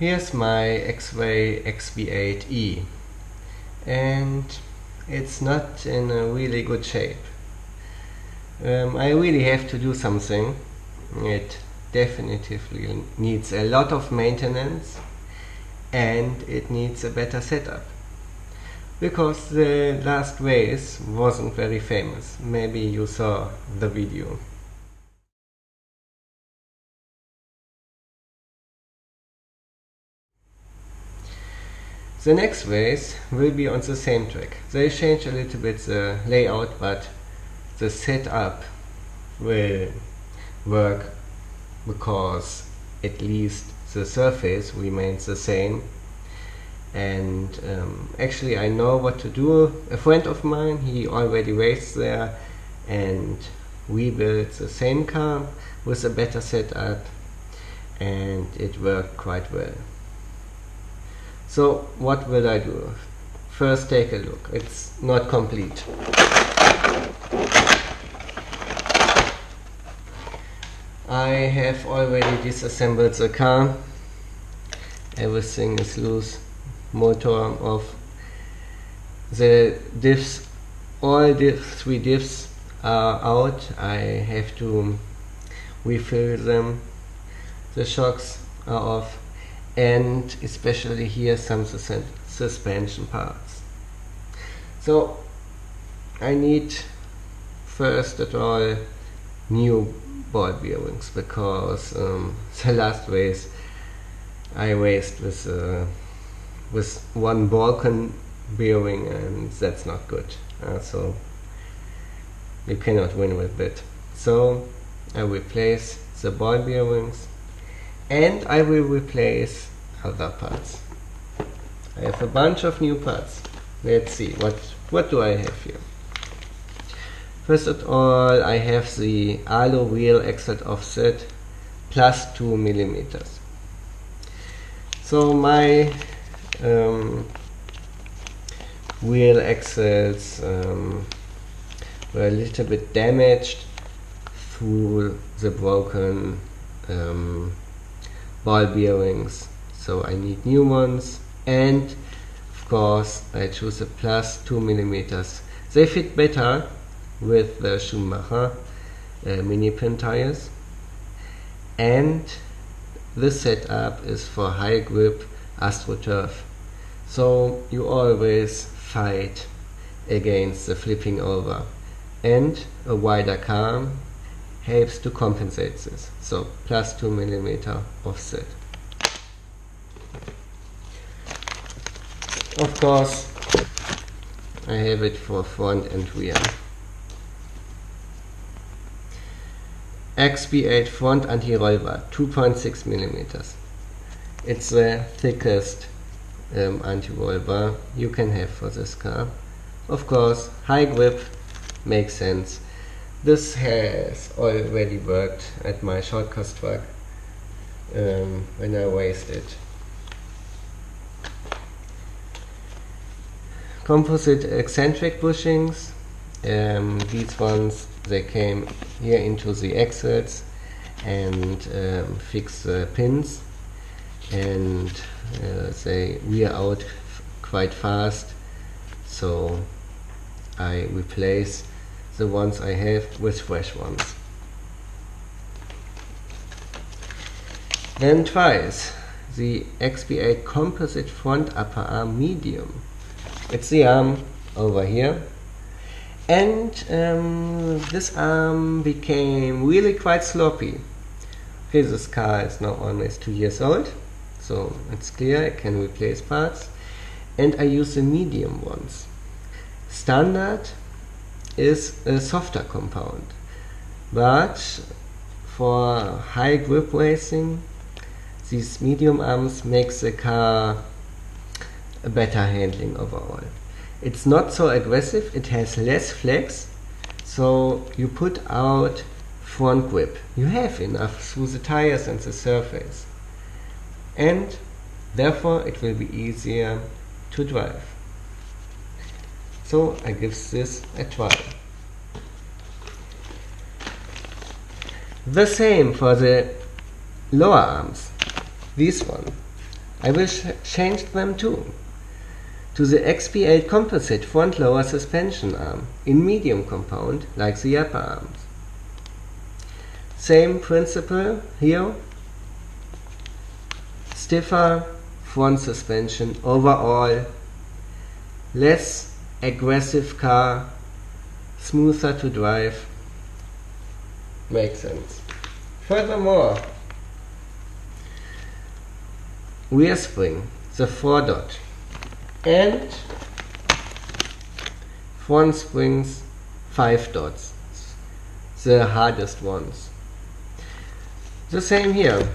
Here's my Xray XB8E, and it's not in a really good shape. I really have to do something. It definitively needs a lot of maintenance, and it needs a better setup, because the last race wasn't very famous. Maybe you saw the video. The next race will be on the same track. They changed a little bit the layout, but the setup will work because at least the surface remains the same. And actually I know what to do. A friend of mine, he already raced there and rebuilt the same car with a better setup, and it worked quite well. So what will I do? First, take a look. It's not complete. I have already disassembled the car. Everything is loose. Motor off. The diffs, all the 3 diffs are out. I have to refill them. The shocks are off, and especially here some suspension parts. So I need first of all new ball bearings, because the last race I raced with one broken bearing, and that's not good. So you cannot win with it. So I replace the ball bearings, and I will replace other parts. I have a bunch of new parts. Let's see, what do I have here? First of all, I have the alu wheel axle offset plus 2 millimeters. So my wheel axles were a little bit damaged through the broken ball bearings, so I need new ones, and of course I choose a plus 2 millimeters. They fit better with the Schumacher mini pin tires, and this setup is for high grip AstroTurf, so you always fight against the flipping over, and a wider car helps to compensate this. So plus 2 millimeter offset. Of course I have it for front and rear. XB8 front anti-roll bar, 2.6 millimeters. It's the thickest anti-roll bar you can have for this car. Of course, high grip makes sense. This has already worked at my shortcut truck when I raced it. Composite eccentric bushings. These ones, they came here into the axles and fix the pins, and they wear out quite fast, so I replace the ones I have with fresh ones. Then twice the XB8 composite front upper arm medium. It's the arm over here, and this arm became really quite sloppy. Okay, this car is now almost 2 years old, so it's clear I can replace parts, and I use the medium ones. Standard is a softer compound, but for high grip racing, these medium arms makes the car a better handling overall. It's not so aggressive, it has less flex, so you put out front grip. You have enough through the tires and the surface, and therefore it will be easier to drive. So I give this a try. The same for the lower arms. This one. I will change them too. To the XB8 composite front lower suspension arm in medium compound like the upper arms. Same principle here. Stiffer front suspension overall, less aggressive car, smoother to drive. Makes sense. Furthermore, rear spring, the 4 dot, and front springs 5 dots, the hardest ones. The same here.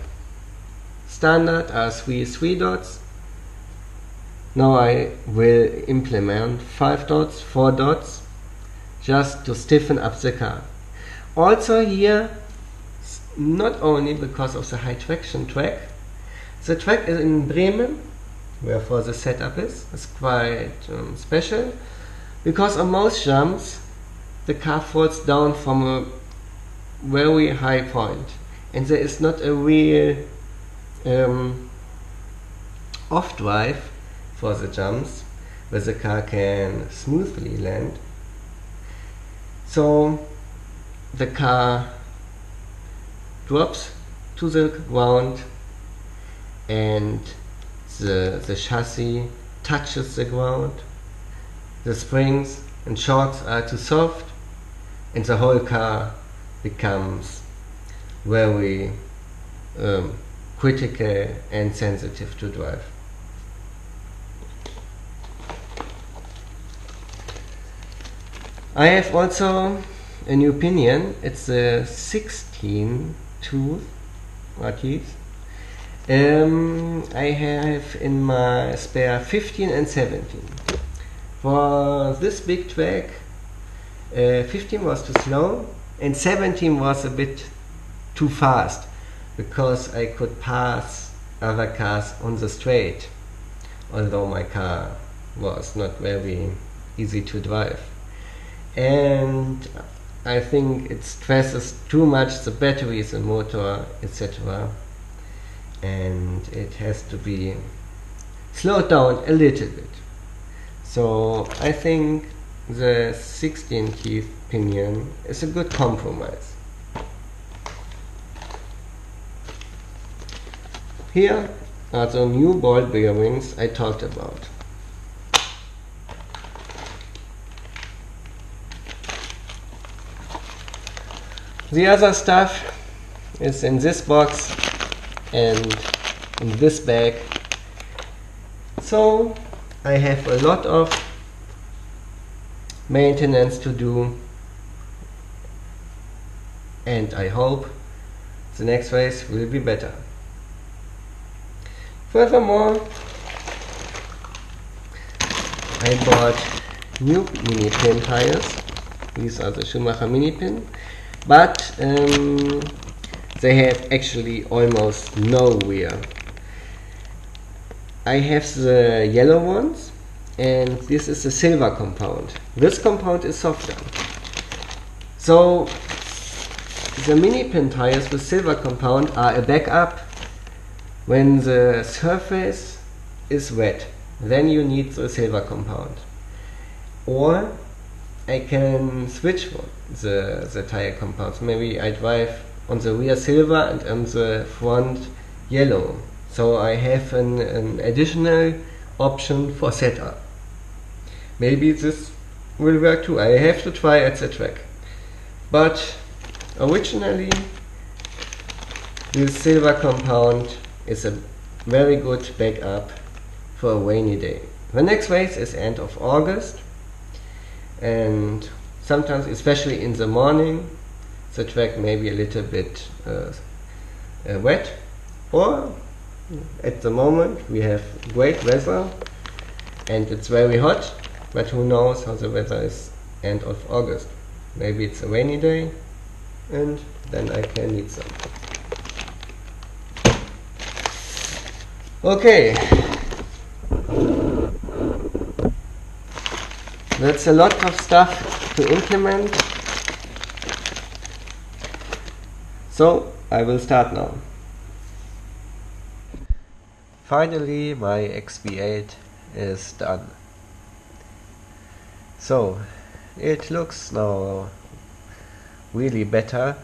Standard are 3 dots. Now I will implement 5 dots, 4 dots, just to stiffen up the car. Also here, not only because of the high traction track, the track is in Bremen, wherefore the setup is quite special, because on most jumps the car falls down from a very high point, and there is not a real off drive for the jumps where the car can smoothly land. So the car drops to the ground and the chassis touches the ground. The springs and shocks are too soft and the whole car becomes very critical and sensitive to drive. I have also a new pinion. It's a 16 tooth teeth. I have in my spare 15 and 17. For this big track, 15 was too slow and 17 was a bit too fast, because I could pass other cars on the straight, although my car was not very easy to drive. And I think it stresses too much the batteries and motor, etc. And it has to be slowed down a little bit. So I think the 16 teeth pinion is a good compromise. Here are the new ball bearings I talked about. The other stuff is in this box and in this bag. So I have a lot of maintenance to do, and I hope the next race will be better. Furthermore, I bought new mini pin tires. These are the Schumacher mini pin, but they have actually almost no wear. I have the yellow ones, and this is the silver compound. This compound is softer. So the mini pin tires with silver compound are a backup when the surface is wet. Then you need the silver compound. Or I can switch the tire compounds. Maybe I drive on the rear silver and on the front yellow. So I have an additional option for setup. Maybe this will work too. I have to try at the track. But originally, this silver compound is a very good backup for a rainy day. The next race is end of August, and sometimes, especially in the morning, the track may be a little bit wet, or at the moment we have great weather and it's very hot, but who knows how the weather is end of August. Maybe it's a rainy day and then I can need some. Okay, that's a lot of stuff to implement, so I will start now. finally my XB8 is done. So it looks now really better.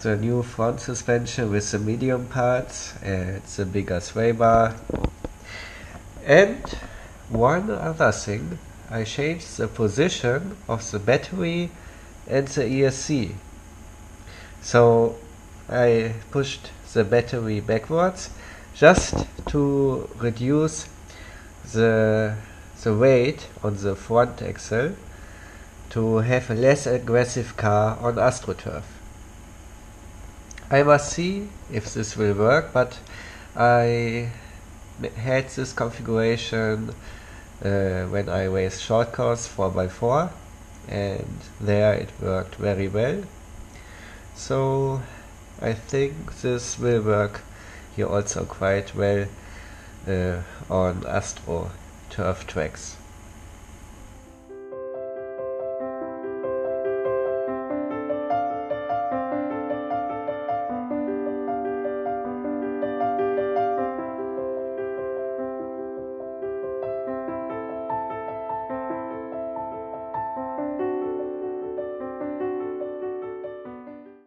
The new front suspension with the medium parts and the bigger sway bar. And one other thing, I changed the position of the battery and the ESC. So I pushed the battery backwards just to reduce the weight on the front axle to have a less aggressive car on AstroTurf. I must see if this will work, but I had this configuration when I raced short course 4x4, and there it worked very well. So I think this will work here also quite well on AstroTurf tracks.